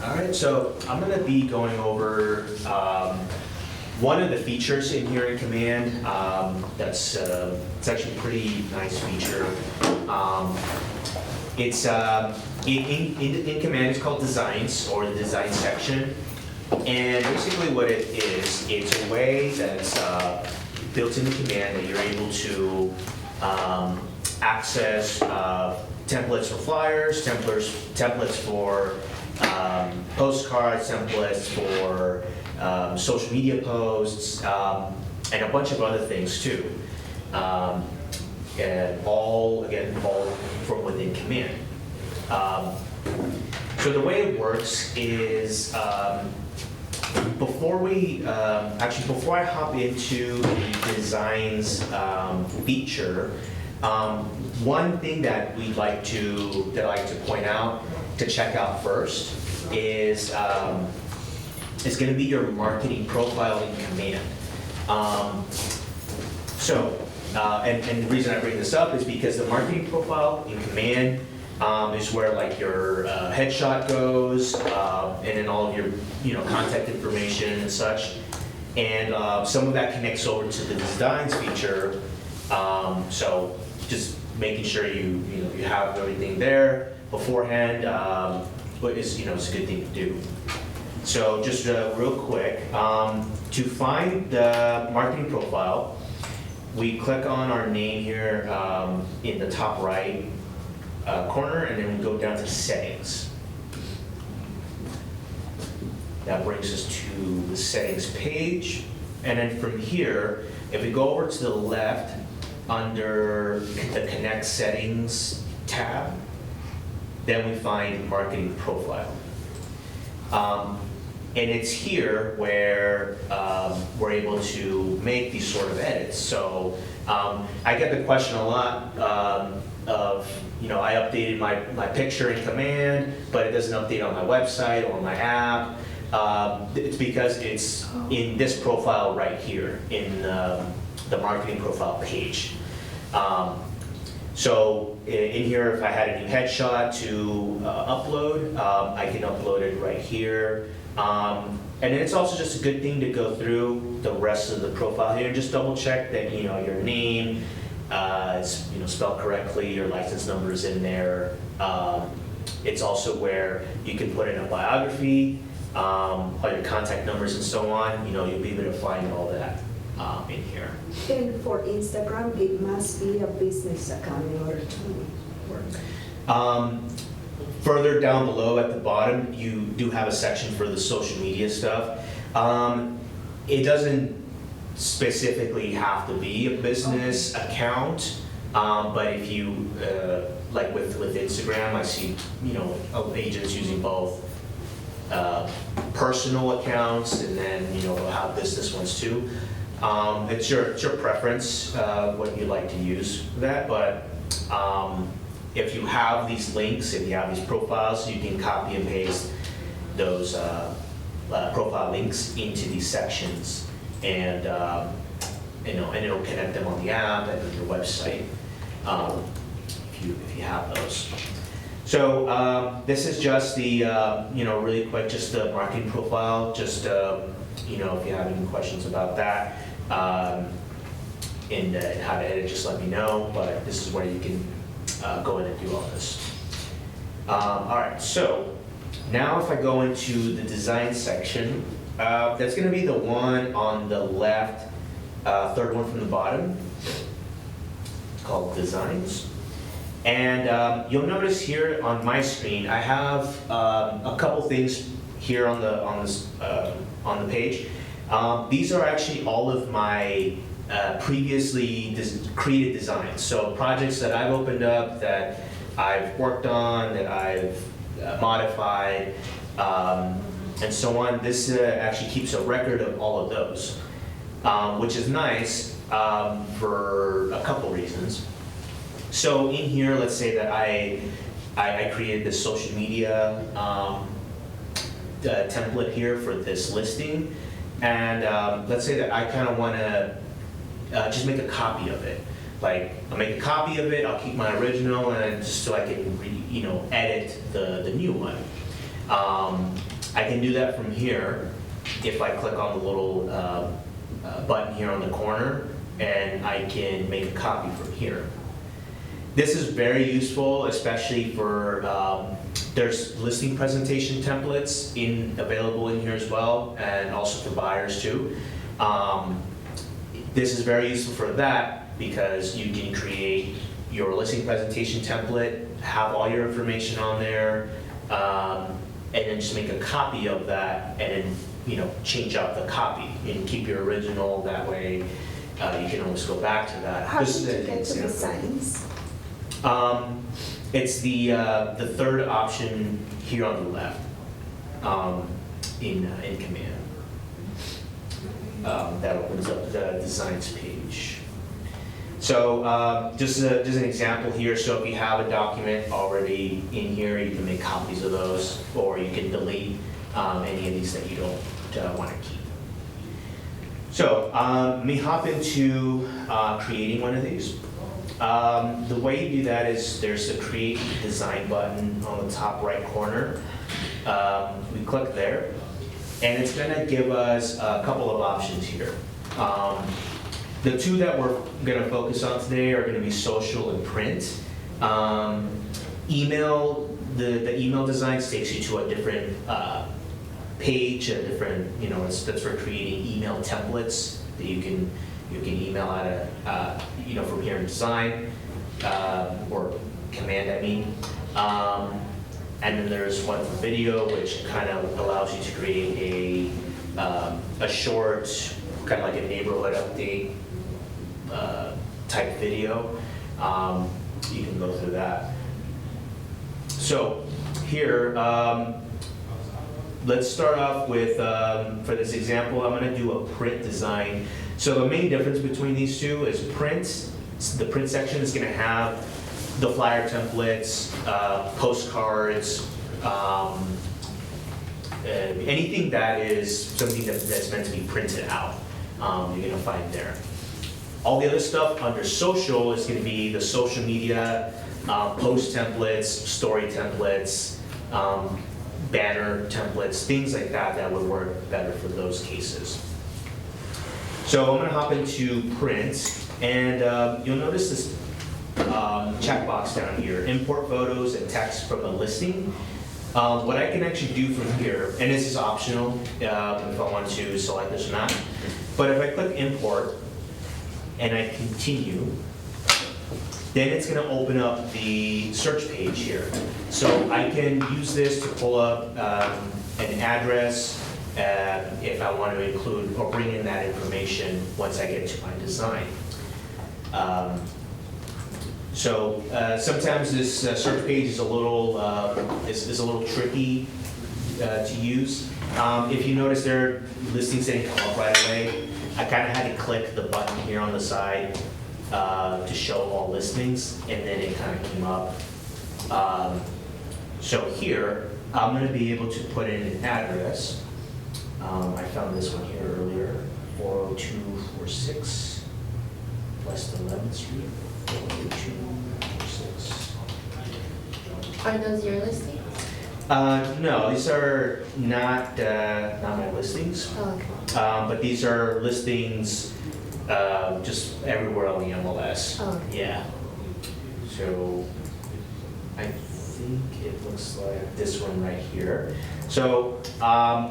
All right, so I'm going to be going over one of the features in here in Command. It's actually a pretty nice feature. It's in Command. It's called Designs, or the Design section. And basically, what it is, it's a way that's built into Command that you're able to access templates for flyers, templates for postcards, templates for social media posts, and a bunch of other things too. And all from within Command. So the way it works is, before I hop into the Designs feature, one thing that I like to point out to check out first is going to be your marketing profile in Command. And the reason I bring this up is because the marketing profile in Command is where like your headshot goes, and then all of your contact information and such. And some of that connects over to the Designs feature. So just making sure you have everything there beforehand is it's a good thing to do. So just real quick, to find the marketing profile, we click on our name here in the top right corner, and then we go down to Settings. That brings us to the Settings page, and then from here, if we go over to the left under the Connect Settings tab, then we find Marketing Profile. And it's here where we're able to make these sort of edits. So I get the question a lot of, I updated my picture in Command, but it doesn't update on my website or my app. It's because it's in this profile right here in the Marketing Profile page. So in here, if I had a new headshot to upload, I can upload it right here. And then it's also just a good thing to go through the rest of the profile here and just double check that your name is spelled correctly, your license number is in there. It's also where you can put in a biography, all your contact numbers and so on. You'll be able to find all that in here. And for Instagram, it must be a business account in order to work. Further down below at the bottom, you do have a section for the social media stuff. It doesn't specifically have to be a business account, but if you, like with Instagram, I see, agents using both personal accounts and then, they'll have business ones too. It's your preference, what you like to use for that, but if you have these links, if you have these profiles, you can copy and paste those profile links into these sections, and and it'll connect them on the app and with your website if you have those. So this is just the really quick, just the marketing profile. Just if you have any questions about that and how to edit, just let me know. But this is where you can go in and do all this. All right, so now if I go into the design section, that's going to be the one on the left, third one from the bottom. It's called Designs. And you'll notice here on my screen, I have a couple things here on the page. These are actually all of my previously created designs. So projects that I've opened up, that I've worked on, that I've modified, and so on. This actually keeps a record of all of those, which is nice for a couple reasons. So in here, let's say that I created this social media template here for this listing, and let's say that I kind of want to just make a copy of it. Like, I'll make a copy of it, I'll keep my original, and just so I can edit the new one. I can do that from here if I click on the little button here on the corner, and I can make a copy from here. This is very useful, especially for, there's listing presentation templates available in here as well, and also for buyers too. This is very useful for that because you can create your listing presentation template, have all your information on there, and then just make a copy of that, and then change out the copy and keep your original. That way, you can always go back to that. How This did is you an get to the example. signs? It's the third option here on the left, in Command. That opens up the designs page. So just an example here. So if you have a document already in here, you can make copies of those, or you can delete any of these that you don't want to keep. So let me hop into creating one of these. The way you do that is there's a Create Design button on the top right corner. We click there, and it's going to give us a couple of options here. The two that we're going to focus on today are going to be social and print. Email, the email designs takes you to a different page, a different, that's for creating email templates that you can email out of, from here in design, or Command, I mean. And then there's one for video, which kind of allows you to create a short, kind of like a neighborhood update type video. You can go through that. So here, let's start off with, for this example, I'm going to do a print design. So the main difference between these two is print. The print section is going to have the flyer templates, postcards, anything that is something that's meant to be printed out, you're going to find there. All the other stuff under social is going to be the social media, post templates, story templates, banner templates, things like that that would work better for those cases. So I'm going to hop into print, and you'll notice this checkbox down here, import photos and text from a listing. What I can actually do from here, and this is optional if I want to select this or not, but if I click import and I continue, then it's going to open up the search page here. So I can use this to pull up an address if I want to include or bring in that information once I get to my design. So sometimes this search page is a little tricky to use. If you notice, there listings didn't come up right away. I kind of had to click the button here on the side to show all listings, and then it kind of came up. So here, I'm going to be able to put in an address. I found this one here earlier, 40246 West 11th Street. 40246. Are those your listings? No, these are not my listings. Oh, okay. But these are listings just everywhere on the MLS. Oh, okay. Yeah. So I think it looks like this one right here. So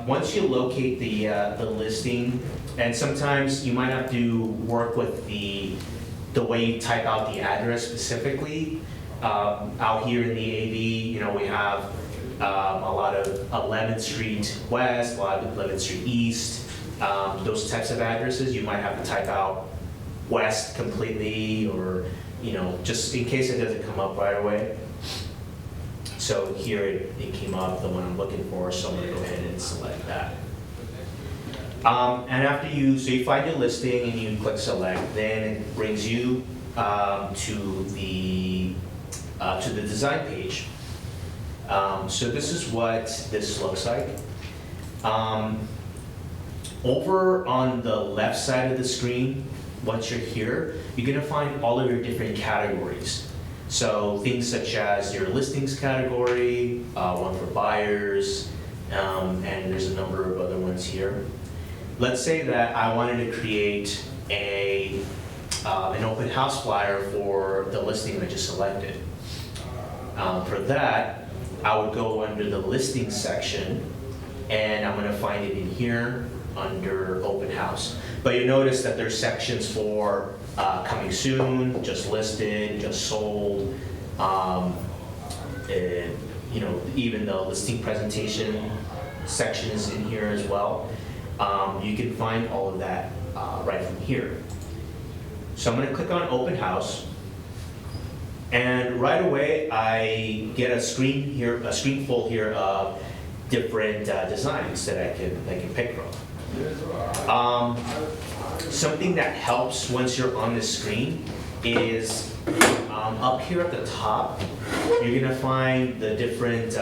once you locate the listing, and sometimes you might have to work with the way you type out the address specifically. Out here in the AV, we have a lot of 11th Street West, a lot of 11th Street East, those types of addresses. You might have to type out West completely, or just in case it doesn't come up right away. So here it came up, the one I'm looking for, so I'm going to go ahead and select that. And after you find your listing and you click select, then it brings you to the design page. So this is what this looks like. Over on the left side of the screen, once you're here, you're going to find all of your different categories. So things such as your listings category, one for buyers, and there's a number of other ones here. Let's say that I wanted to create an open house flyer for the listing I just selected. For that, I would go under the listing section, and I'm gonna find it in here under open house. But you notice that there's sections for coming soon, just listed, just sold, you know, even the listing presentation section is in here as well. You can find all of that right from here. So I'm gonna click on open house, and right away I get a screen here, a screen full here of different designs that I can pick from. Something that helps once you're on the screen is up here at the top, you're gonna find the different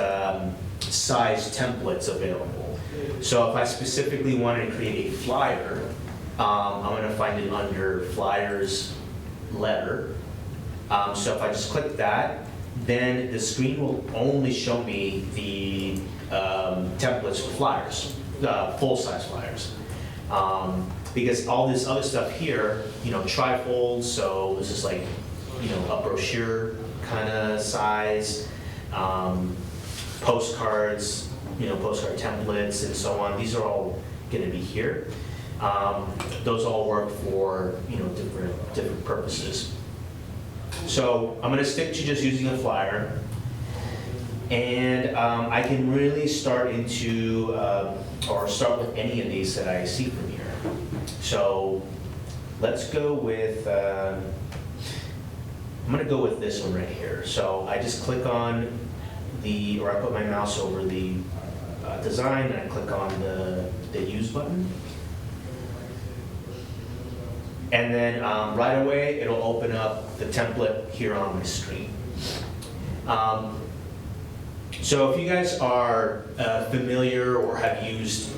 size templates available. So if I specifically wanted to create a flyer, I'm gonna find it under flyers letter. So if I just click that, then the screen will only show me the templates for flyers, full-size flyers. Because all this other stuff here, you know, trifold, so this is like, you know, a brochure kind of size, postcards, you know, postcard templates and so on. These are all gonna be here. Those all work for, you know, different purposes. So I'm gonna stick to just using a flyer, and I can really start into, or start with any of these that I see from here. So let's go with, I'm gonna go with this one right here. So I just click on or I put my mouse over the design, and I click on the use button. And then right away, it'll open up the template here on my screen. So if you guys are familiar or have used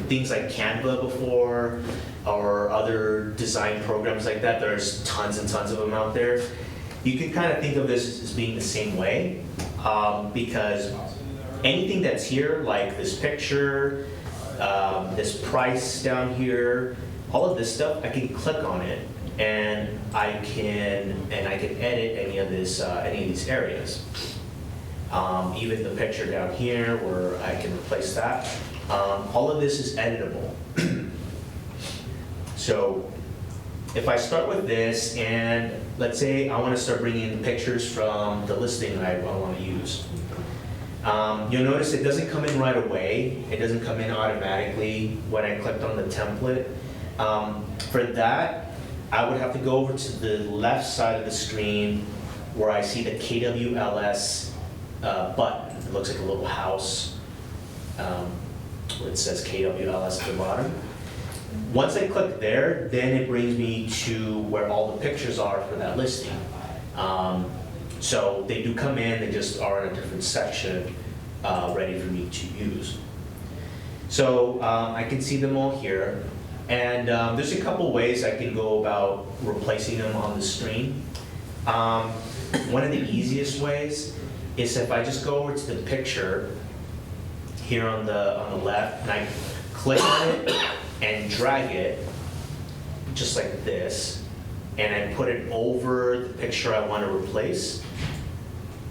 things like Canva before, or other design programs like that, there's tons and tons of them out there. You can kind of think of this as being the same way, because anything that's here, like this picture, this price down here, all of this stuff, I can click on it, and I can edit any of these areas. Even the picture down here, where I can replace that. All of this is editable. So if I start with this, and let's say I want to start bringing in pictures from the listing I want to use. You'll notice it doesn't come in right away. It doesn't come in automatically when I clicked on the template. For that, I would have to go over to the left side of the screen where I see the KWLS button. It looks like a little house where it says KWLS at the bottom. Once I click there, then it brings me to where all the pictures are for that listing. So they do come in, they just are in a different section ready for me to use. So I can see them all here. And there's a couple ways I can go about replacing them on the screen. One of the easiest ways is if I just go over to the picture here on the left, and I click on it and drag it just like this, and I put it over the picture I want to replace,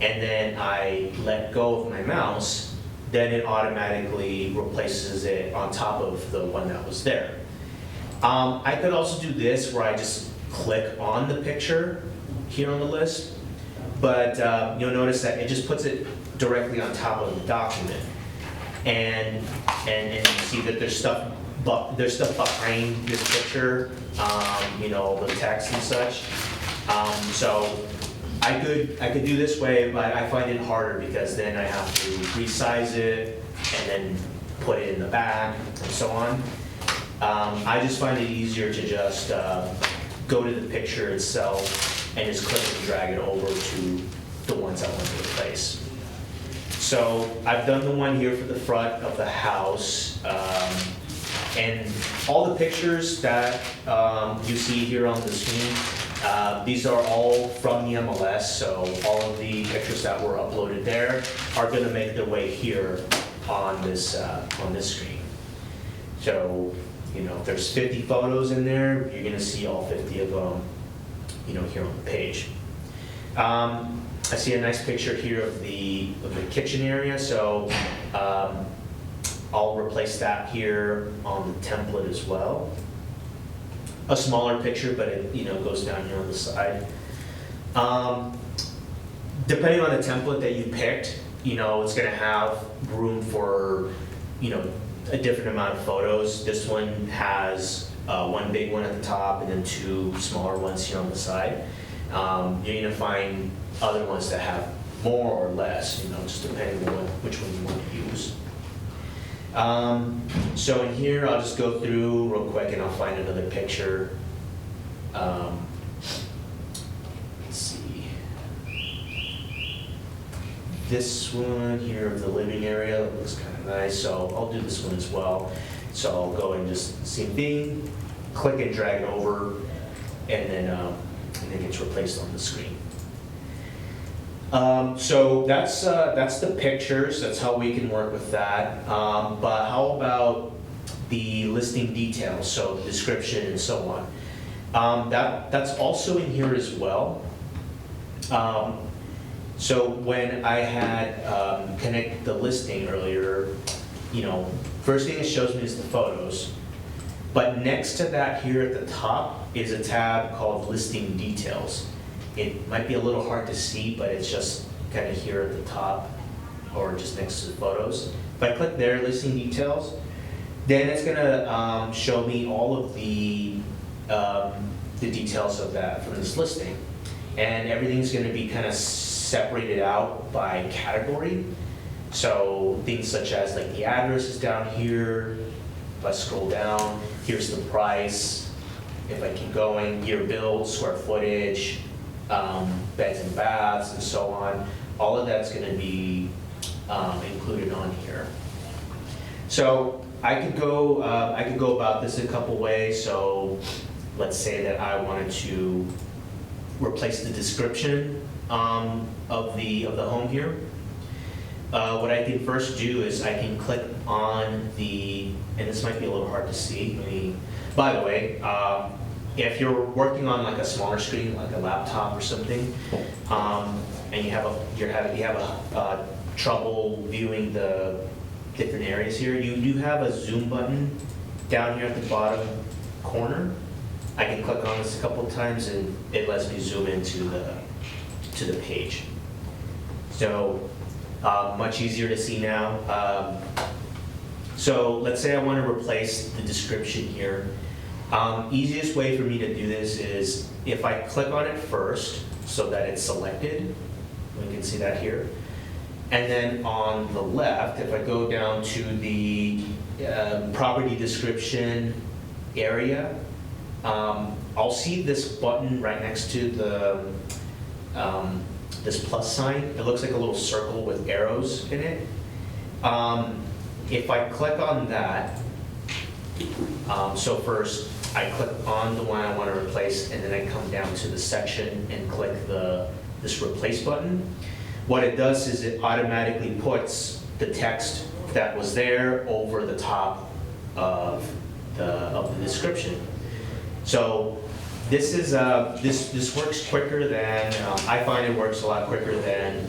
and then I let go of my mouse, then it automatically replaces it on top of the one that was there. I could also do this where I just click on the picture here on the list, but you'll notice that it just puts it directly on top of the document, and you see that there's stuff behind this picture, you know, the text and such. So I could do this way, but I find it harder because then I have to resize it and then put it in the back and so on. I just find it easier to just go to the picture itself and just click and drag it over to the ones I want to replace. So I've done the one here for the front of the house, and all the pictures that you see here on the screen, these are all from the MLS, so all of the pictures that were uploaded there are going to make their way here on this screen. So, if there's 50 photos in there, you're gonna see all 50 of them, here on the page. I see a nice picture here of the kitchen area, so I'll replace that here on the template as well. A smaller picture, but it goes down here on the side. Depending on the template that you picked, it's gonna have room for a different amount of photos. This one has one big one at the top and then two smaller ones here on the side. You're gonna find other ones that have more or less, just depending on which one you want to use. So in here, I'll just go through real quick and I'll find another picture. Let's see. This one here of the living area looks kind of nice, so I'll do this one as well. So I'll go and just, same thing, click and drag it over, and then it gets replaced on the screen. So that's the pictures. That's how we can work with that. But how about the listing details, so the description and so on? That's also in here as well. So when I had connected the listing earlier, first thing it shows me is the photos. But next to that here at the top is a tab called Listing Details. It might be a little hard to see, but it's just kind of here at the top or just next to the photos. If I click there, Listing Details, then it's gonna show me all of the details of that from this listing. And everything's gonna be kind of separated out by category. So things such as like the address is down here. If I scroll down, here's the price. If I keep going, year build, square footage, beds and baths, and so on. All of that's going to be included on here. So I could go about this a couple ways. So let's say that I wanted to replace the description of the home here. What I can first do is I can click on the, and this might be a little hard to see. By the way, if you're working on like a smaller screen, like a laptop or something, and you have trouble viewing the different areas here, you do have a zoom button down here at the bottom corner. I can click on this a couple of times and it lets me zoom into the page. So much easier to see now. So let's say I want to replace the description here. Easiest way for me to do this is if I click on it first so that it's selected, we can see that here. And then on the left, if I go down to the property description area, I'll see this button right next to the this plus sign. It looks like a little circle with arrows in it. If I click on that, so first I click on the one I want to replace, and then I come down to the section and click this replace button. What it does is it automatically puts the text that was there over the top of the description. So this is this works quicker than I find it works a lot quicker than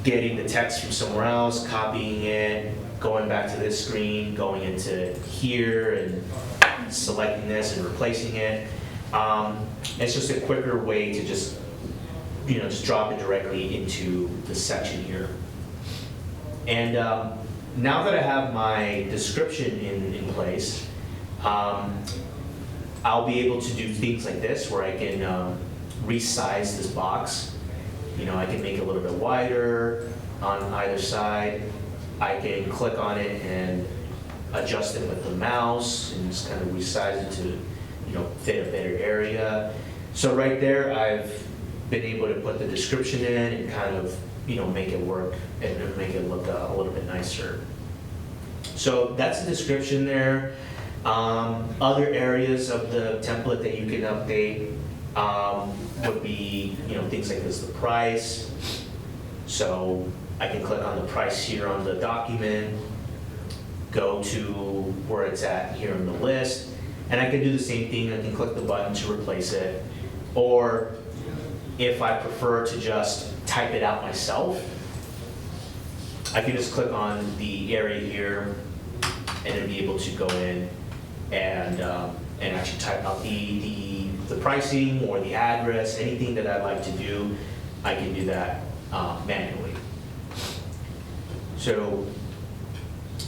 getting the text from somewhere else, copying it, going back to this screen, going into here and selecting this and replacing it. It's just a quicker way to just drop it directly into the section here. And now that I have my description in place, I'll be able to do things like this where I can resize this box. I can make it a little bit wider on either side. I can click on it and adjust it with the mouse and just kind of resize it to fit a better area. So right there, I've been able to put the description in and kind of make it work and make it look a little bit nicer. So that's the description there. Other areas of the template that you can update would be things like this, the price. So I can click on the price here on the document, go to where it's at here in the list, and I can do the same thing. I can click the button to replace it. Or if I prefer to just type it out myself, I can just click on the area here and then be able to go in and actually type out the pricing or the address, anything that I'd like to do, I can do that manually. So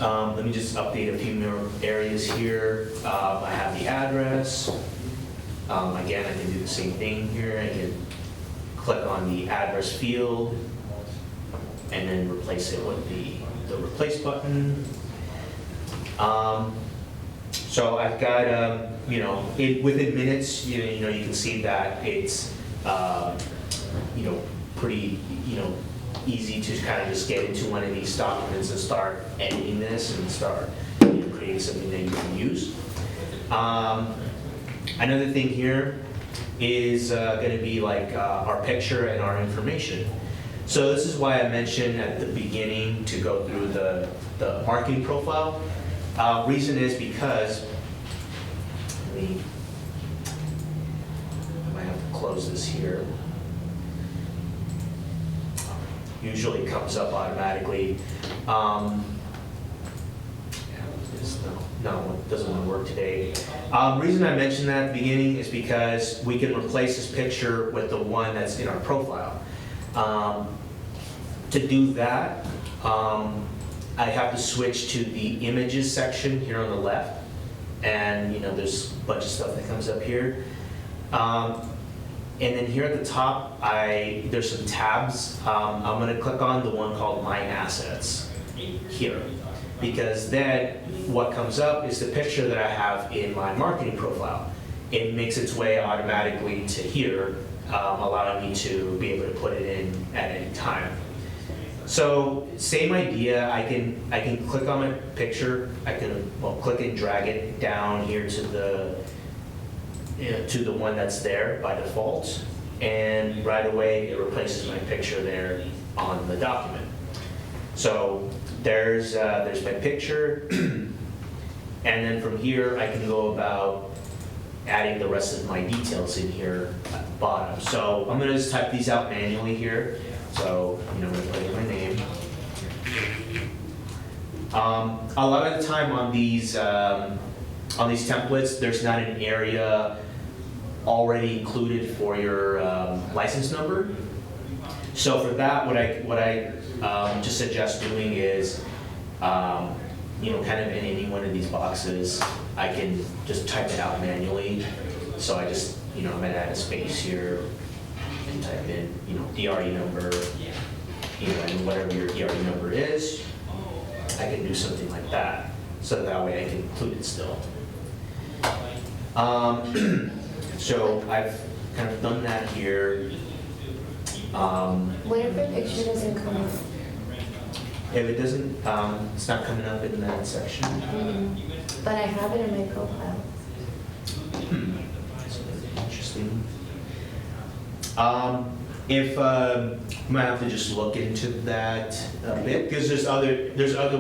let me just update a few more areas here. I have the address. Again, I can do the same thing here. I can click on the address field and then replace it with the replace button. So I've got, within minutes, you can see that it's, pretty, easy to kind of just get into one of these documents and start editing this and start creating something that you can use. Another thing here is going to be like our picture and our information. So this is why I mentioned at the beginning to go through the marketing profile. Reason is because, I might have to close this here. Usually comes up automatically. No, it doesn't want to work today. Reason I mentioned that at the beginning is because we can replace this picture with the one that's in our profile. To do that, I have to switch to the images section here on the left. And there's a bunch of stuff that comes up here. And then here at the top, there's some tabs. I'm going to click on the one called My Assets here. Because then what comes up is the picture that I have in my marketing profile. It makes its way automatically to here, allowing me to be able to put it in at any time. So same idea, I can click on my picture, I can click and drag it down here to the one that's there by default, and right away it replaces my picture there on the document. So there's my picture, and then from here I can go about adding the rest of my details in here at the bottom. So I'm gonna just type these out manually here. So I'm gonna put in my name. A lot of the time on these templates, there's not an area already included for your license number. So for that, what I just suggest doing is, kind of in any one of these boxes, I can just type it out manually. So I just, I'm gonna add a space here and type in, DRE number, and whatever your DRE number is, I can do something like that. So that way I can include it still. So I've kind of done that here. What if the picture doesn't come up? If it doesn't, it's not coming up in that section. But I have it in my profile. Interesting. If I might have to just look into that a bit, because there's other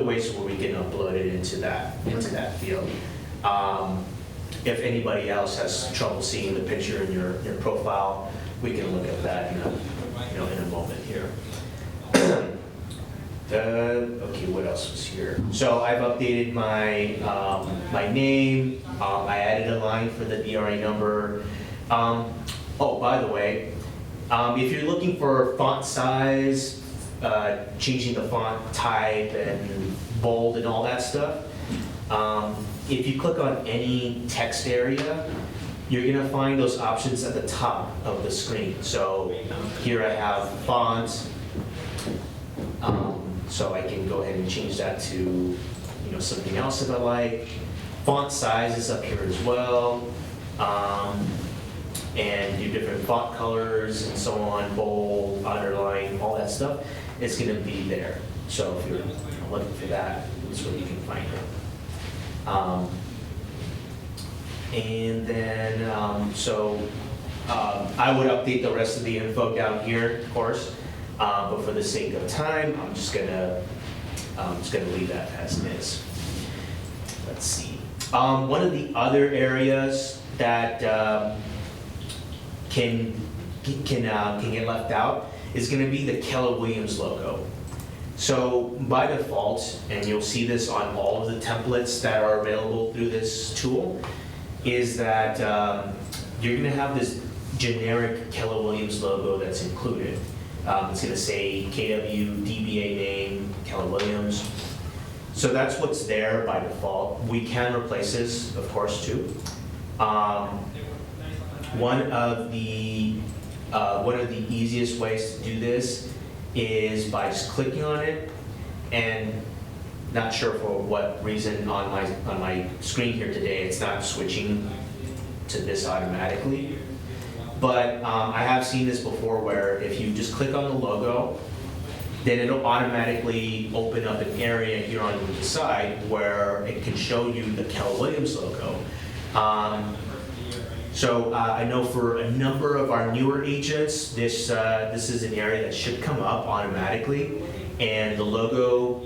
ways where we can upload it into that field. If anybody else has trouble seeing the picture in your profile, we can look at that in a moment here. Okay, what else was here? So I've updated my my name. I added a line for the DRA number. Oh, by the way, if you're looking for font size, changing the font type and bold and all that stuff, if you click on any text area, you're gonna find those options at the top of the screen. So here I have font, so I can go ahead and change that to something else if I like. Font size is up here as well, and your different font colors and so on, bold, underline, all that stuff. It's gonna be there. So if you're looking for that, that's where you can find it. And then, I would update the rest of the info down here, of course. But for the sake of time, I'm just gonna leave that as is. Let's see. One of the other areas that can get left out is gonna be the Keller Williams logo. So by default, and you'll see this on all of the templates that are available through this tool, is that you're gonna have this generic Keller Williams logo that's included. It's gonna say KW, DBA name, Keller Williams. So that's what's there by default. We can replace this, of course, too. One of the easiest ways to do this is by just clicking on it, and not sure for what reason on my screen here today, it's not switching to this automatically. But I have seen this before where if you just click on the logo, then it'll automatically open up an area here on the side where it can show you the Keller Williams logo. So I know for a number of our newer agents, this is an area that should come up automatically, and the logo,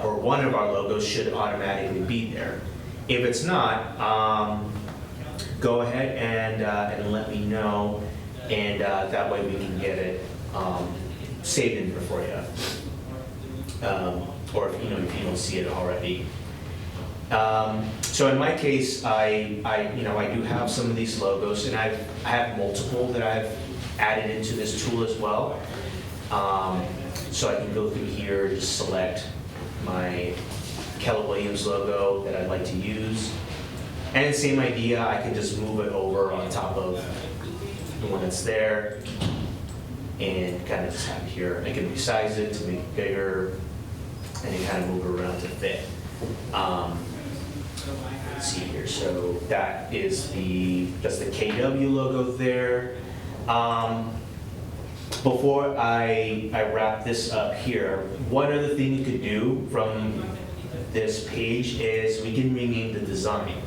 or one of our logos should automatically be there. If it's not, go ahead and let me know, and that way we can get it saved in there for you. Or if you don't see it already. So in my case, I do have some of these logos, and I have multiple that I've added into this tool as well. So I can go through here, just select my Keller Williams logo that I'd like to use. And same idea, I can just move it over on top of the one that's there, and kind of just have it here. I can resize it to make it bigger, and then kind of move it around to fit. Let's see here, so that's the KW logo there. Before I wrap this up here, one other thing you could do from this page is we can rename the design.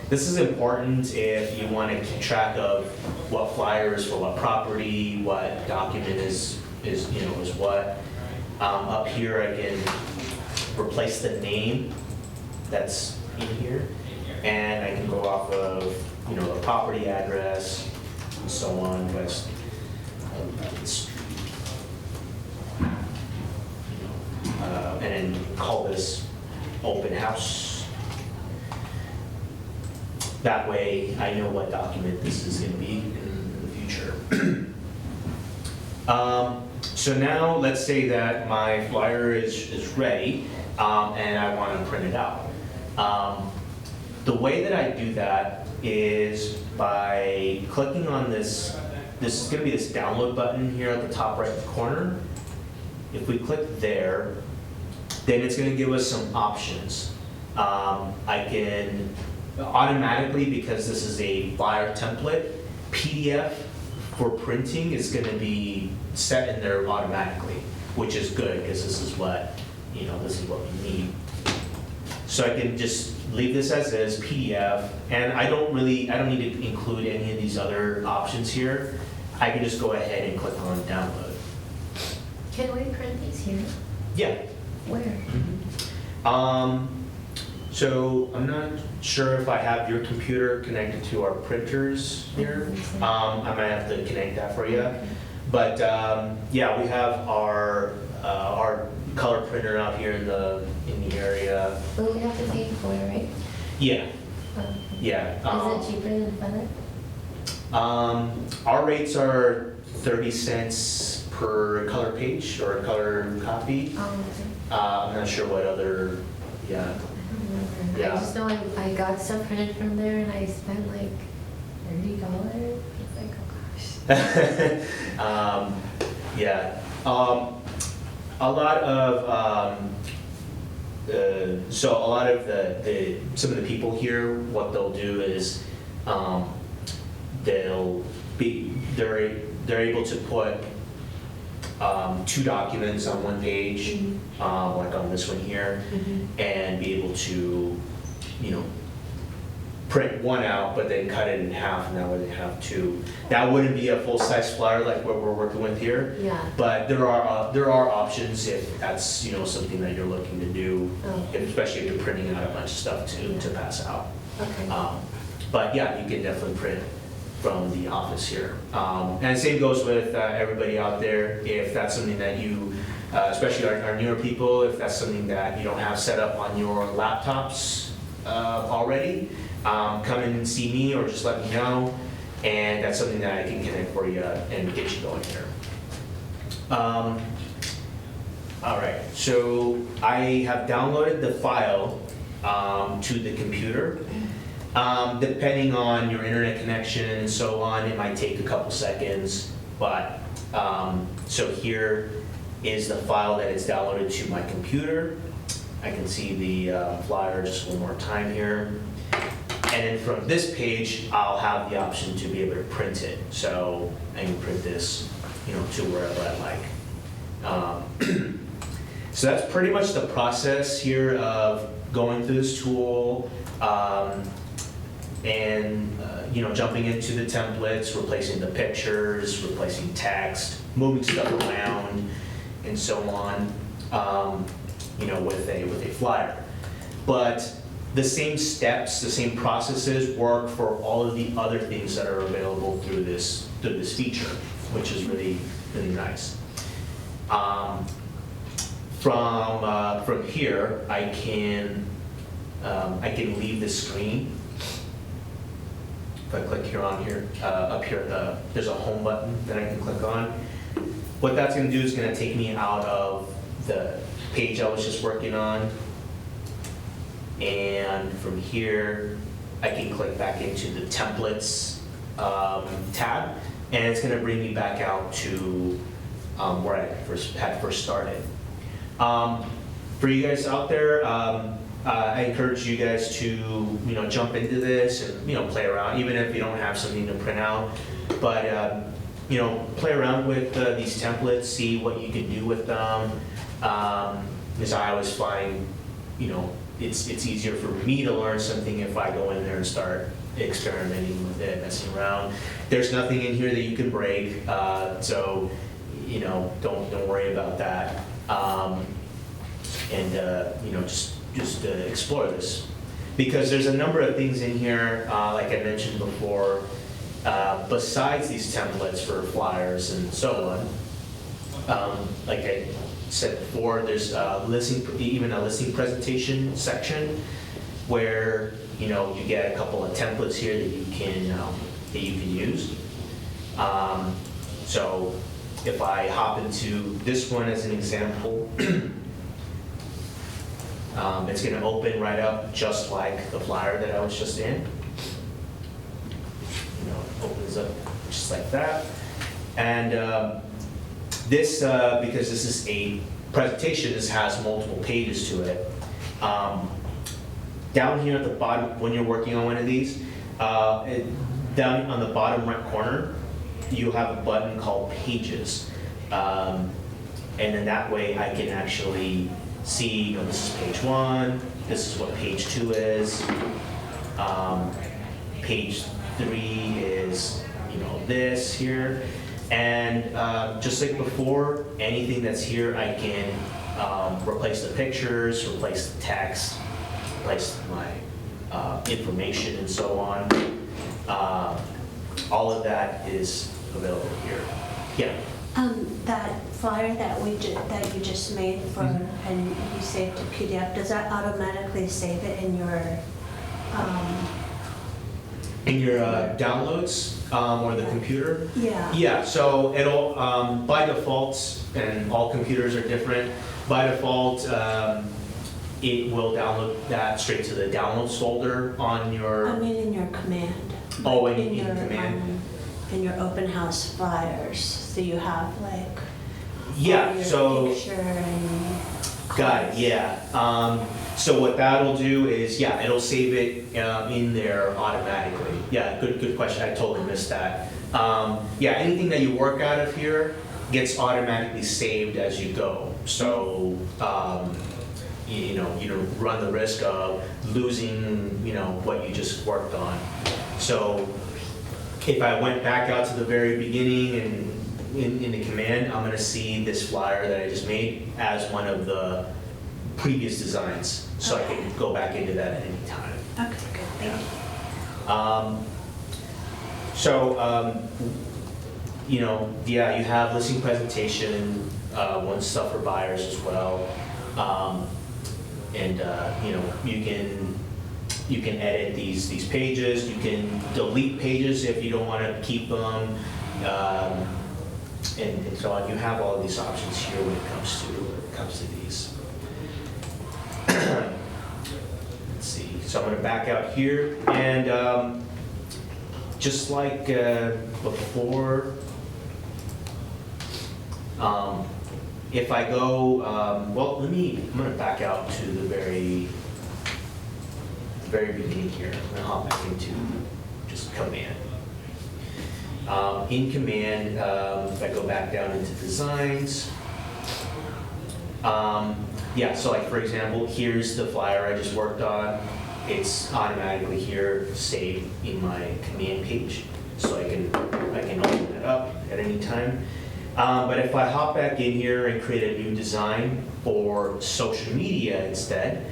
This is important if you want to keep track of what flyer is for what property, what document is what. Up here I can replace the name that's in here, and I can go off of the property address and so on. West 11th Street. And then call this open house. That way I know what document this is going to be in the future. So now let's say that my flyer is ready, and I want to print it out. The way that I do that is by clicking on this. This is going to be this download button here at the top right corner. If we click there, then it's going to give us some options. I can automatically, because this is a flyer template, PDF for printing is going to be set in there automatically, which is good because this is what we need. So I can just leave this as is, PDF, and I don't need to include any of these other options here. I can just go ahead and click on download. Can we print these here? Yeah. Where? So I'm not sure if I have your computer connected to our printers here. I might have to connect that for you. But yeah, we have our color printer out here in the area. But we have to pay for it, right? Yeah. Okay. Yeah. Is it cheaper than FedEx? Our rates are 30 cents per color page or color copy. Okay. I'm not sure what other, yeah. I don't remember. Yeah. I just know I got stuff printed from there and I spent like $30. It's like, oh gosh. Yeah. A lot of some of the people here, what they'll do is they're able to put two documents on one page, like on this one here, and be able to, print one out, but then cut it in half, and that way they have two. That wouldn't be a full-size flyer like what we're working with here. Yeah. But there are options if that's, you know, something that you're looking to do, Oh. especially if you're printing out a bunch of stuff to pass out. Okay. But yeah, you can definitely print from the office here. And same goes with everybody out there. If that's something that you, especially our newer people, if that's something that you don't have set up on your laptops already, come in and see me or just let me know. And that's something that I can connect for you and get you going here. All right, so I have downloaded the file to the computer. Depending on your internet connection and so on, it might take a couple seconds, but, so here is the file that is downloaded to my computer. I can see the flyer just one more time here. And then from this page, I'll have the option to be able to print it. So I can print this, you know, to wherever I like. So that's pretty much the process here of going through this tool, and you know, jumping into the templates, replacing the pictures, replacing text, moving stuff around, and so on. You know, with a flyer. But the same steps, the same processes work for all of the other things that are available through this feature, which is really nice. From here, I can leave the screen. If I click here on here, up here, there's a home button that I can click on. What that's going to do is going to take me out of the page I was just working on. And from here, I can click back into the templates tab, and it's going to bring me back out to where I had first started. For you guys out there, I encourage you guys to, you know, jump into this and, you know, play around, even if you don't have something to print out. But you know, play around with these templates, see what you can do with them. Because I always find, you know, it's easier for me to learn something if I go in there and start experimenting with it, messing around. There's nothing in here that you can break, so you know, don't worry about that. And you know, just explore this, because there's a number of things in here, like I mentioned before, besides these templates for flyers and so on. Like I said before, there's even a listing presentation section where, you know, you get a couple of templates here that you can use. So if I hop into this one as an example, it's going to open right up just like the flyer that I was just in. You know, it opens up just like that. And this, because this is a presentation, this has multiple pages to it. Down here at the bottom, when you're working on one of these, down on the bottom right corner, you have a button called Pages. And then that way I can actually see, you know, this is page 1, this is what page 2 is, page 3 is, you know, this here. And just like before, anything that's here, I can replace the pictures, replace the text, replace my information and so on. All of that is available here. Yeah. That flyer that you just made for, and you saved to PDF, does that automatically save it in your? In your downloads or the computer? Yeah. Yeah, so it'll, by default, and all computers are different, by default, it will download that straight to the downloads folder on your... I mean in your command. Oh, Like in command? In your open house flyers, so you have like... Yeah, all your so... picture and... Got it, yeah. So what that'll do is, yeah, it'll save it in there automatically. Yeah, good question, I totally missed that. Yeah, anything that you work out of here gets automatically saved as you go. So, you know, you don't run the risk of losing, you know, what you just worked on. So if I went back out to the very beginning and in the command, I'm gonna see this flyer that I just made as one of the previous designs. So I can go back into that at any time. Okay, good, thank you. You know, yeah, you have listing presentation, one stuff for buyers as well. You know, you can edit these pages, you can delete pages if you don't want to keep them, and so on. You have all of these options here when it comes to these. Let's see, so I'm going to back out here, and just like before, if I go, well, I'm going to back out to the very beginning here. I'm going to hop back into just command. In command, if I go back down into designs, yeah, so like for example, here's the flyer I just worked on. It's automatically here saved in my command page, so I can open it up at any time. But if I hop back in here and create a new design for social media instead,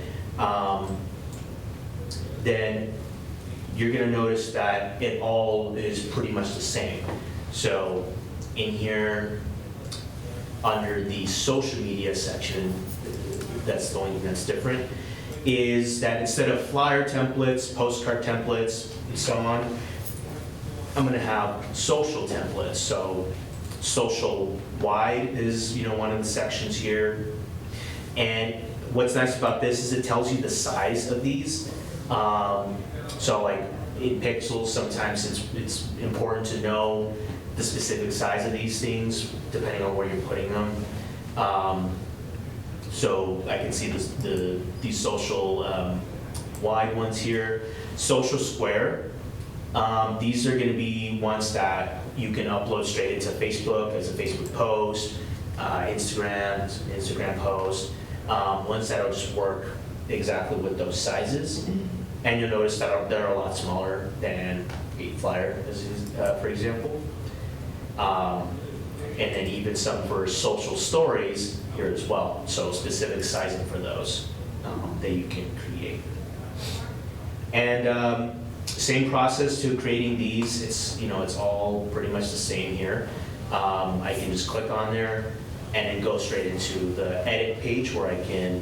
then you're gonna notice that it all is pretty much the same. So in here, under the social media section, that's the only thing that's different, is that instead of flyer templates, postcard templates, and so on, I'm gonna have social templates. So social wide is, you know, one of the sections here. And what's nice about this is it tells you the size of these. So like in pixels, sometimes it's important to know the specific size of these things depending on where you're putting them. So I can see these social wide ones here. Social square, these are going to be ones that you can upload straight into Facebook as a Facebook post, Instagram post, ones that'll just work exactly with those sizes. And you'll notice that they're a lot smaller than a flyer, for example. And then even some for social stories here as well. So specific sizing for those that you can create. And same process to creating these. It's all pretty much the same here. I can just click on there and then go straight into the edit page where I can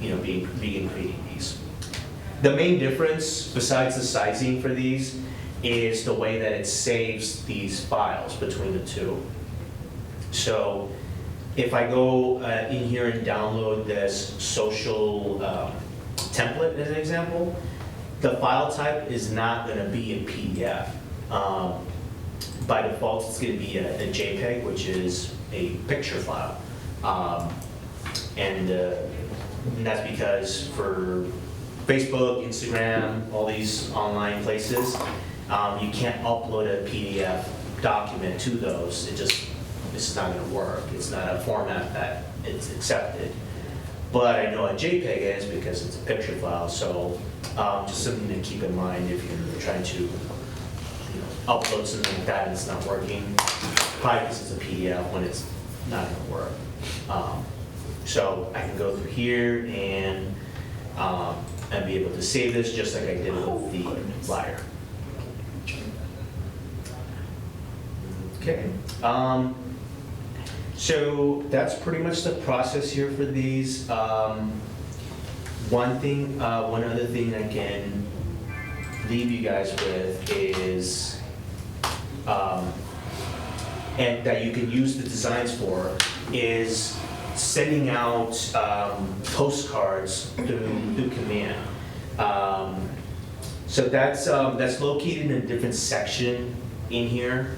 begin creating these. The main difference, besides the sizing for these, is the way that it saves these files between the two. So if I go in here and download this social template as an example, the file type is not going to be a PDF. By default, it's going to be a JPEG, which is a picture file. And that's because for Facebook, Instagram, all these online places, you can't upload a PDF document to those. This is not going to work. It's not a format that is accepted. But I know a JPEG is because it's a picture file. So just something to keep in mind if you're trying to upload something like that and it's not working. Probably because it's a PDF when it's not going to work. So I can go through here and be able to save this just like I did with the flyer. Okay. So that's pretty much the process here for these. One other thing I can leave you guys with is, and that you can use the designs for, is sending out postcards through command. So that's located in a different section in here.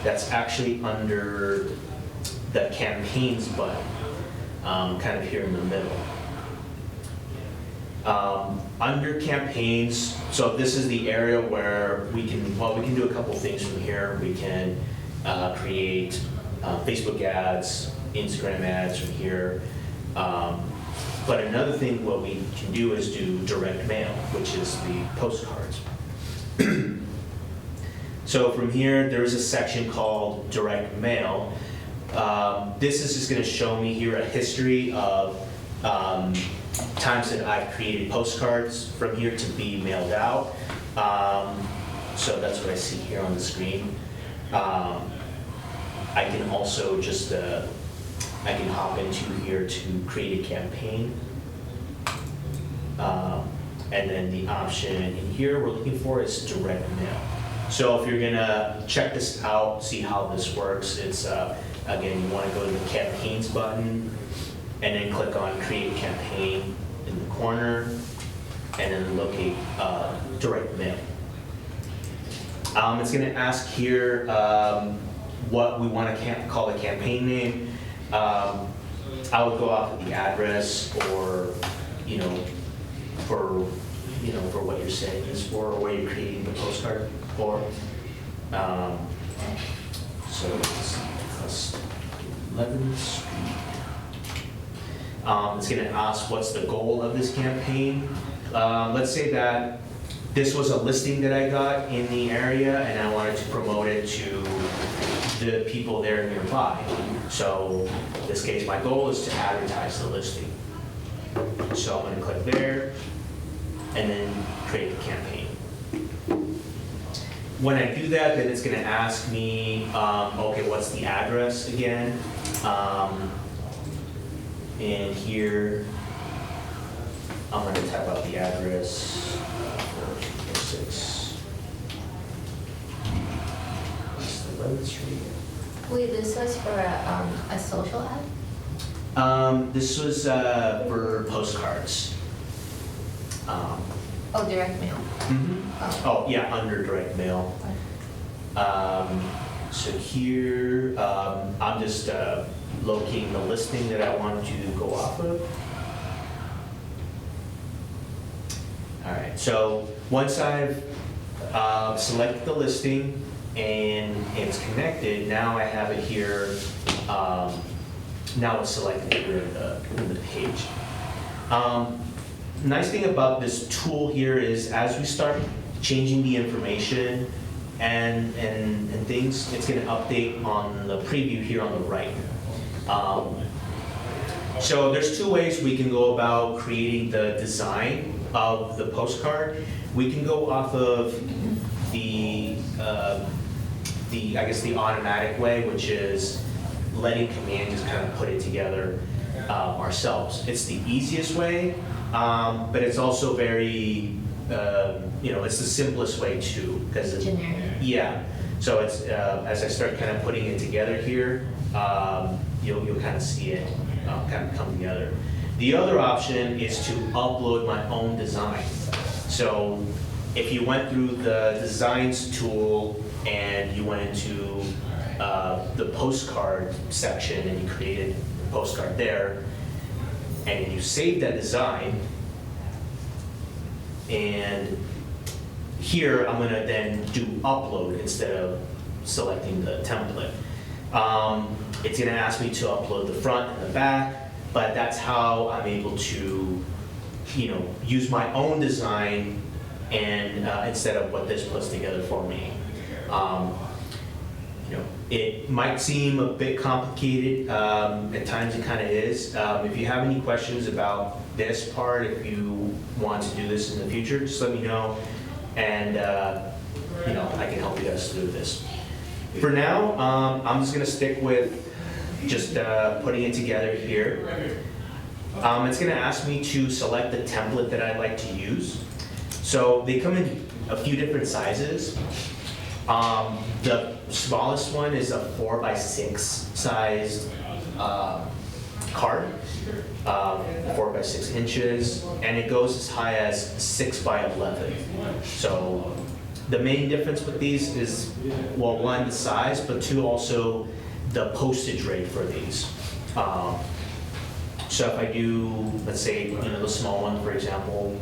That's actually under the campaigns button, kind of here in the middle. Under campaigns, so this is the area where we can do a couple things from here. We can create Facebook ads, Instagram ads from here. But another thing what we can do is do direct mail, which is the postcards. So from here, there's a section called direct mail. This is just gonna show me here a history of times that I've created postcards from here to be mailed out. So that's what I see here on the screen. I can also just, I can hop into here to create a campaign. And then the option in here we're looking for is direct mail. So if you're gonna check this out, see how this works, it's, again, you wanna go to the campaigns button and then click on create campaign in the corner and then locate direct mail. It's gonna ask here what we wanna call the campaign name. I would go off of the address or, for what you're saying is for, or what you're creating the postcard for. So it's 11th Street. It's gonna ask what's the goal of this campaign. Let's say that this was a listing that I got in the area and I wanted to promote it to the people there nearby. So in this case, my goal is to advertise the listing. So I'm gonna click there and then create a campaign. When I do that, then it's gonna ask me, okay, what's the address again? And here, I'm gonna type out the address, 446 West 11th Street. Wait, this was for a social ad? This was for postcards. Oh, direct mail. Oh, yeah, under direct mail. So here, I'm just locating the listing that I want to go off of. All right, so once I've selected the listing and it's connected, now I have it here. Now it's selected here in the page. Nice thing about this tool here is as we start changing the information and things, it's going to update on the preview here on the right. So there's two ways we can go about creating the design of the postcard. We can go off of the I guess the automatic way, which is letting Command just kind of put it together ourselves. It's the easiest way, but it's also very, it's the simplest way too, because It's generic. Yeah. So it's as I start kind of putting it together here, you'll kind of see it kind of come together. The other option is to upload my own design. So if you went through the designs tool and you went into the postcard section and you created a postcard there, and you saved that design, and here I'm gonna then do upload instead of selecting the template. It's gonna ask me to upload the front and the back, but that's how I'm able to, use my own design and instead of what this puts together for me. It might seem a bit complicated, at times it kind of is. If you have any questions about this part, if you want to do this in the future, just let me know, and I can help you guys through this. For now, I'm just gonna stick with just putting it together here. It's gonna ask me to select the template that I'd like to use. So they come in a few different sizes. The smallest one is a 4x6 sized card, 4x6 inches, and it goes as high as 6x11. So the main difference with these is, well, one, the size, but two, also the postage rate for these. So if I do, let's say, the small one, for example,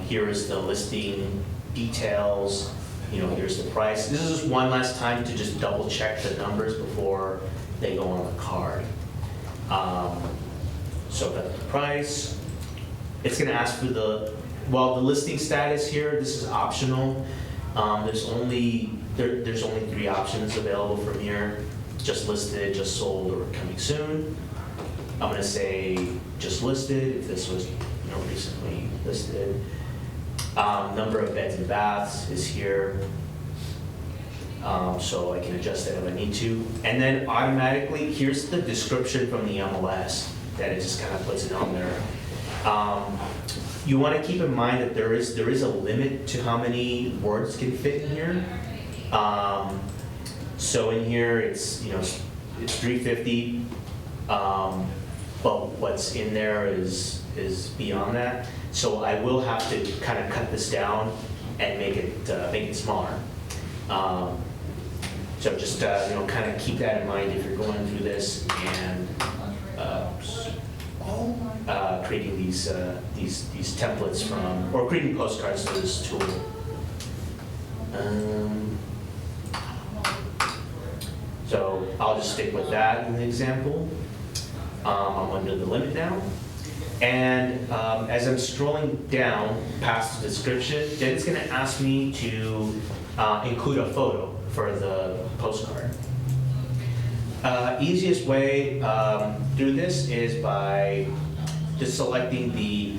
here is the listing details, here's the price. This is just one last time to just double check the numbers before, they go on the card. So the price, it's gonna ask for the listing status here, this is optional. There's only 3 options available from here: just listed, just sold, or coming soon. I'm gonna say just listed if this was, recently listed. Number of beds and baths is here, so I can adjust that if I need to. And then automatically, here's the description from the MLS that it just kind of puts it on there. You want to keep in mind that there is a limit to how many words can fit in here. So in here, it's 350, but what's in there is beyond that. So I will have to kind of cut this down and make it smaller. So just kind of keep that in mind if you're going through this and creating these templates from, or creating postcards through this tool. So I'll just stick with that in the example. I'm under the limit now. And as I'm scrolling down past the description, then it's going to ask me to include a photo for the postcard. Easiest way through this is by just selecting the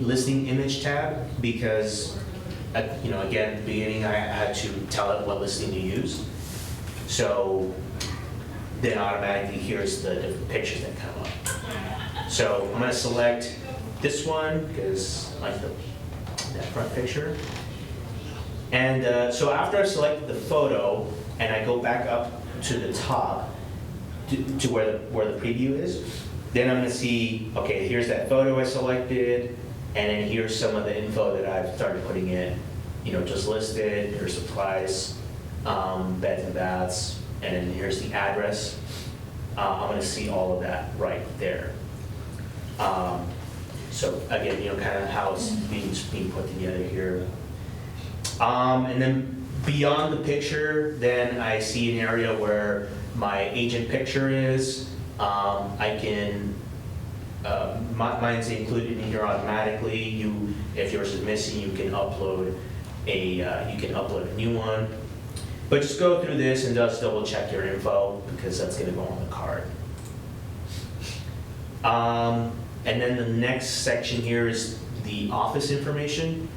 listing image tab, because again, at the beginning I had to tell it what listing to use. So then automatically here's the different pictures that come up. So I'm going to select this one because I like that front picture. And so after I've selected the photo and I go back up to the top to where the preview is, then I'm going to see, okay, here's that photo I selected, and then here's some of the info that I've started putting in. Just listed, here's supplies, beds and baths, and then here's the address. I'm going to see all of that right there. So again, kind of how it's being put together here. And then beyond the picture, then I see an area where my agent picture is. I can, mine's included in here automatically. If yours is missing, you can upload a new one. But just go through this and just double check your info, because that's going to go on the card. And then the next section here is the office information.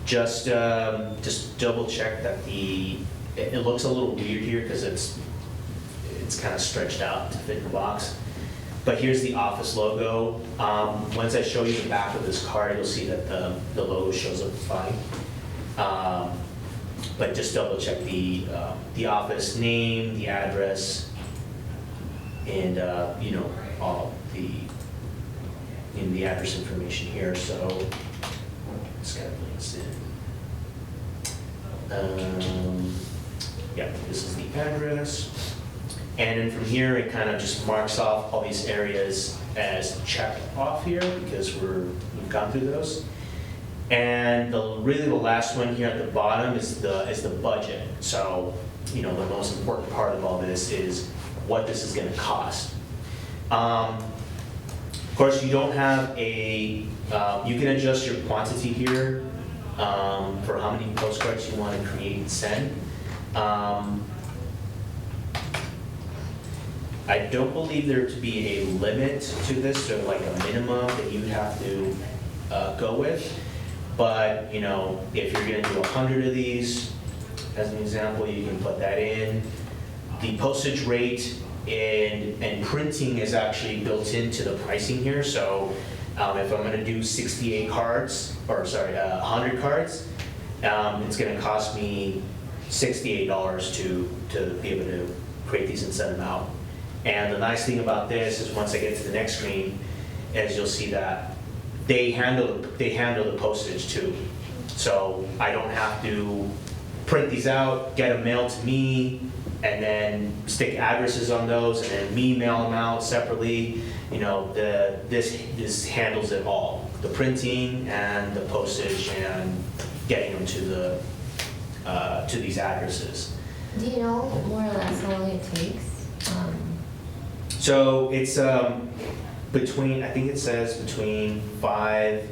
Just double check that it looks a little weird here because it's kind of stretched out to fit in the box. But here's the office logo. Once I show you the back of this card, you'll see that the logo shows up fine. But just double check the office name, the address, and all the address information here. So this kind of links in. Yeah, this is the address. And then from here, it kind of just marks off all these areas as checked off here because we've gone through those. And really the last one here at the bottom is the budget. So, the most important part of all this is what this is going to cost. Of course, you don't have you can adjust your quantity here for how many postcards you want to create and send. I don't believe there to be a limit to this, so like a minimum that you have to go with. But, if you're going to do 100 of these, as an example, you can put that in. The postage rate and printing is actually built into the pricing here. So if I'm going to do 100 cards, it's going to cost me $68 to be able to create these and send them out. And the nice thing about this is once I get to the next screen, is you'll see that they handle the postage too. So I don't have to print these out, get them mailed to me, and then stick addresses on those, and then me mail them out separately. This handles it all: the printing and the postage and getting them to these addresses. Do you know more or less how long it takes? So it's between, I think it says between 7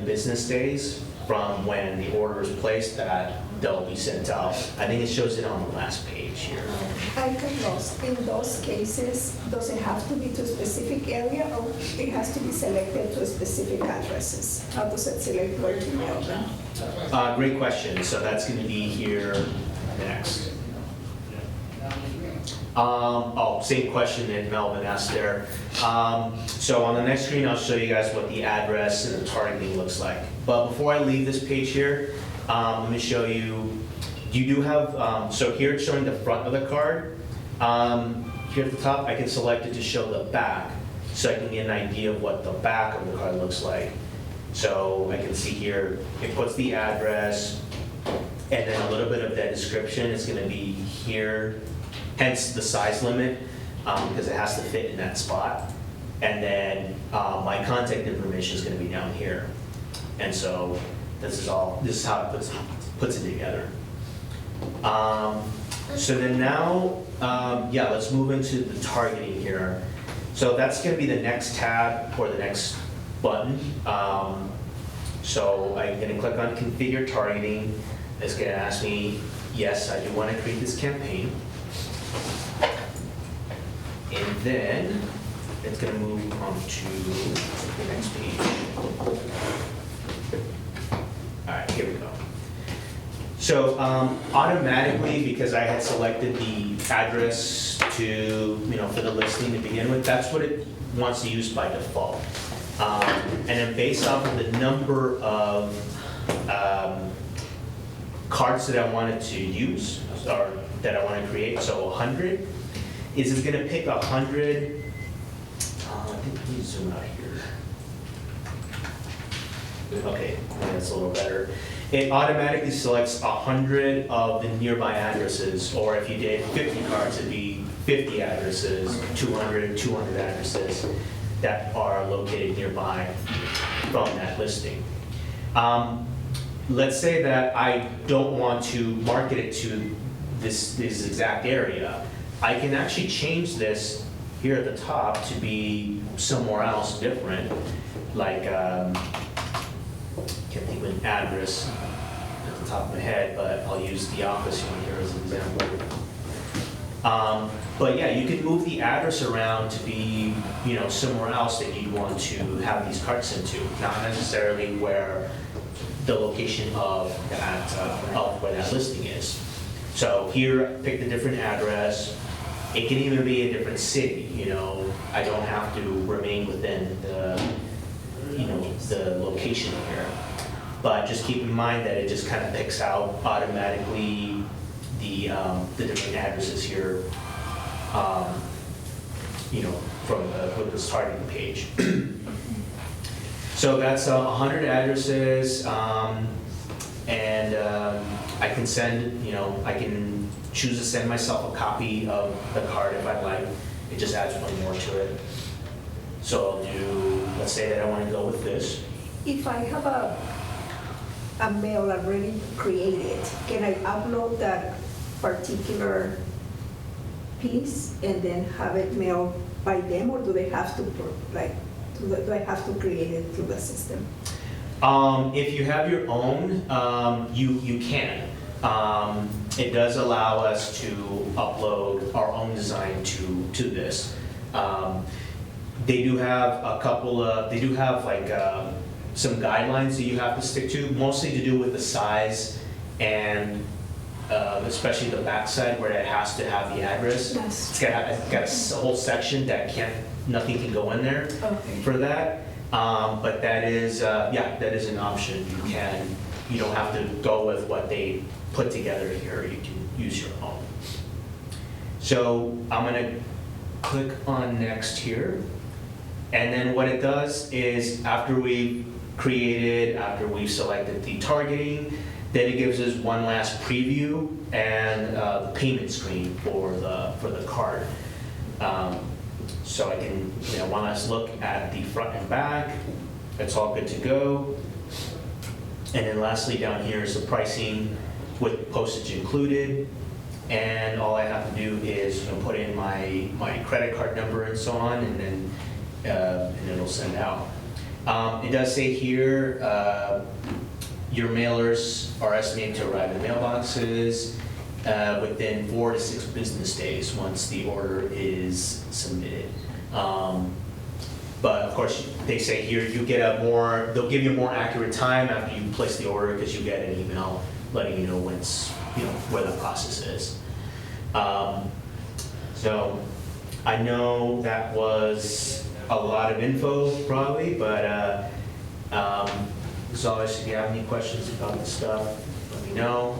business days from when the order is placed that they'll be sent out. I think it shows it on the last page here. I can lost. In those cases, does it have to be to a specific area or it has to be selected to specific addresses? How does it select where to mail them? Great question. So that's going to be here next. Same question that Melvin asked there. So on the next screen, I'll show you guys what the address and the targeting looks like. But before I leave this page here, let me show you. You do have, so here it's showing the front of the card. Here at the top, I can select it to show the back, so I can get an idea of what the back of the card looks like. So I can see here, it puts the address, and then a little bit of that description is going to be here, hence the size limit, because it has to fit in that spot. And then my contact information is going to be down here. And so this is how it puts it together. So then now, let's move into the targeting here. So that's going to be the next tab or the next button. So I'm going to click on Configure Targeting. It's going to ask me, yes, I do want to create this campaign. And then it's going to move on to the next page. All right, here we go. So automatically, because I had selected the address to, for the listing to begin with, that's what it wants to use by default. And then based off of the number of cards that I wanted to use, or that I want to create, so 100, is it's going to pick 100, I think let me zoom out here. Okay, that's a little better. It automatically selects 100 of the nearby addresses, or if you did 50 cards, it'd be 50 addresses, 200 addresses that are located nearby from that listing. Let's say that I don't want to market it to this exact area. I can actually change this here at the top to be somewhere else different, like, can't think of an address at the top of my head, but I'll use the office one here as an example. But yeah, you can move the address around to be, somewhere else that you want to have these cards sent to, not necessarily where the location of that where that listing is. So here, pick the different address. It can even be a different city. I don't have to remain within the location here. But just keep in mind that it just kind of picks out automatically the different addresses here, with this targeting page. So that's 100 addresses, and I can send, I can choose to send myself a copy of the card if I'd like. It just adds one more to it. So I'll do, let's say that I want to go with this. If I have a mail already created, can I upload that particular piece and then have it mailed by them, or do they have to, do I have to create it through the system? If you have your own, you can. It does allow us to upload our own design to this. They do have a couple of, some guidelines that you have to stick to, mostly to do with the size and especially the back side where it has to have the address. Yes. It's got a whole section that nothing can go in there for that. But that is an option. You don't have to go with what they put together here. You can use your own. So I'm gonna click on next here. And then what it does is after we've selected the targeting, then it gives us one last preview and the payment screen for the card. So I can, one last look at the front and back. It's all good to go. And then lastly down here is the pricing with postage included. And all I have to do is, put in my credit card number and so on, and then and it'll send out. It does say here, your mailers are estimated to arrive in mailboxes within 4 to 6 business days once the order is submitted. But of course, they say here they'll give you a more accurate time after you place the order, because you get an email letting you know where the process is. So I know that was a lot of info probably, but as always, if you have any questions about this stuff, let me know.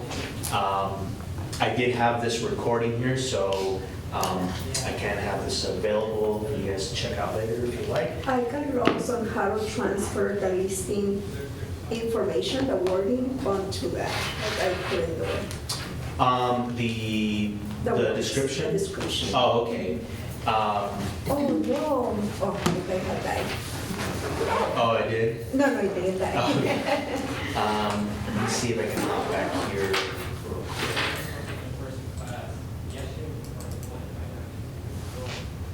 I did have this recording here, so I can have this available for you guys to check out later if you like. I got lost on how to transfer the listing information, the wording onto that. I couldn't do it. The words, description? The description. Oh, okay. Oh, no. Oh, I had died. Oh, I did? No, I didn't die. Oh, okay. Let me see if I can hop back here real quick.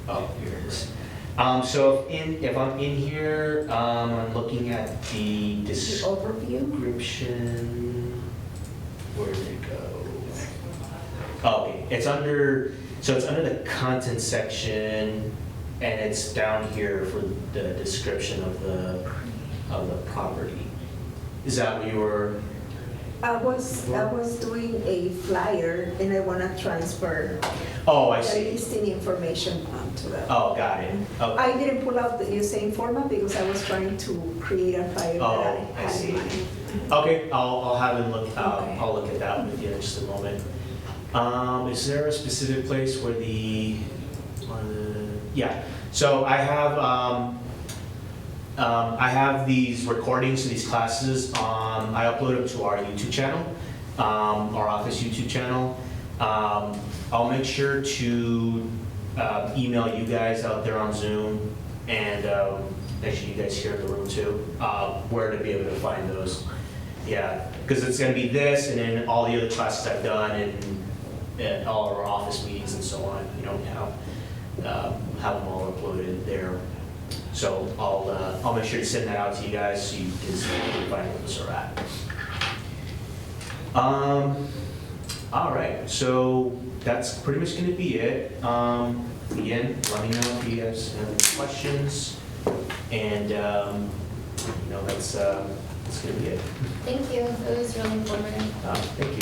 Oh, here it is. So if I'm in here, I'm looking at the The overview. description. Where did it go? Oh, okay, it's under the content section, and it's down here for the description of the property. Is that what you were? I was doing a flyer and I want to transfer Oh, I the see. listing information onto that. Oh, got it. Okay. I didn't pull out the same format because I was trying to create a flyer that I Oh, I had see. in mind. Okay, I'll have him look. Okay. I'll look at that with you in just a moment. Is there a specific place where yeah? So I have these recordings of these classes. I upload them to our YouTube channel, our office YouTube channel. I'll make sure to email you guys out there on Zoom, and actually you guys here in the room too, where to be able to find those. Yeah, because it's going to be this, and then all the other classes I've done, and all of our office meetings and so on. Have them all uploaded there. So I'll make sure to send that out to you guys so you can find where those are at. All right, so that's pretty much going to be it. Again, let me know if you guys have any questions, and that's going to be it. Thank you, it was really informative. Thank you.